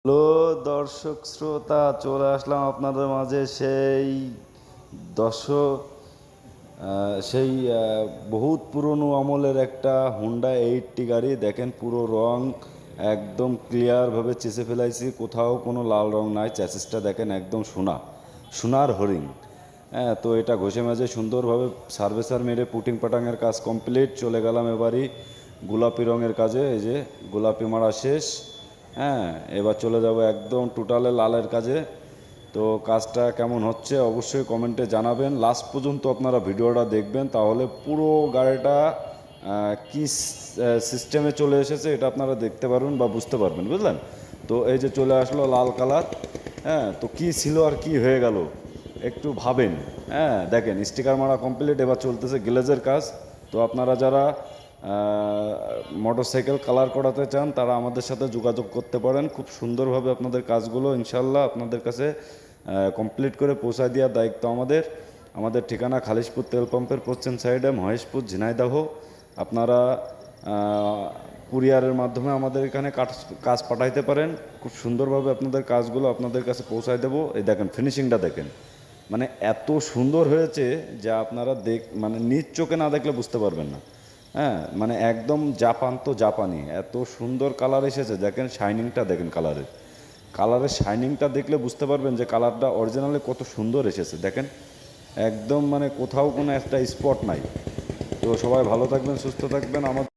Hello দর্শক শ্রোতা, চলে আসলাম আপনাদের মাঝে দশক সেই বহুত পুরনো আমলের একটা হুন্ডা 80 গাড়ি। দেখেন পুরো রং একদম ক্লিয়ারভাবে চেঁচে ফেলাইছি, কোথাও কোনো লাল রং নাই। চ্যাসিসটা দেখেন একদম সোনার হরিণ। হ্যাঁ, তো এটা ঘষে মেজে সুন্দরভাবে সার্ভিসার মেরে পুটিং পাটাংয়ের কাজ কমপ্লিট। চলে গেলাম এবারই গোলাপি রঙের কাজে। এই যে গোলাপি মারা শেষ। হ্যাঁ, এবার চলে যাব একদম টোটালে লালের কাজে। তো কাজটা কেমন হচ্ছে অবশ্যই কমেন্টে জানাবেন। লাস্ট পর্যন্ত আপনারা ভিডিওটা দেখবেন, তাহলে পুরো গাড়িটা কী সিস্টেমে চলে এসেছে এটা আপনারা দেখতে পারবেন বা বুঝতে পারবেন, বুঝলেন? তো এই যে চলে আসলো লাল কালার। হ্যাঁ, তো কী ছিল আর কি হয়ে গেল একটু ভাবেন। হ্যাঁ, দেখেন স্টিকার মারা কমপ্লিট, এবার চলতেছে গ্লেজের কাজ। তো আপনারা যারা মোটরসাইকেল কালার করাতে চান তারা আমাদের সাথে যোগাযোগ করতে পারেন। খুব সুন্দরভাবে আপনাদের কাজগুলো ইনশাল্লাহ আপনাদের কাছে কমপ্লিট করে পৌঁছায় দেওয়ার দায়িত্ব আমাদের। আমাদের ঠিকানা খালিশপুর তেল পাম্পের পশ্চিম সাইডে, মহেশপুর, ঝিনাইদহ। আপনারা কুরিয়ারের মাধ্যমে আমাদের এখানে কাজ পাঠাইতে পারেন। খুব সুন্দরভাবে আপনাদের কাজগুলো আপনাদের কাছে পৌঁছায় দেবো। এই দেখেন ফিনিশিংটা দেখেন, মানে এত সুন্দর হয়েছে যে আপনারা মানে নিজ চোখে না দেখলে বুঝতে পারবেন না। হ্যাঁ, মানে একদম জাপান তো জাপানি, এত সুন্দর কালার এসেছে। দেখেন শাইনিংটা দেখেন, কালারের শাইনিংটা দেখলে বুঝতে পারবেন যে কালারটা অরিজিনালি কত সুন্দর এসেছে। দেখেন একদম মানে কোথাও কোনো একটা স্পট নাই। তো সবাই ভালো থাকবেন, সুস্থ থাকবেন।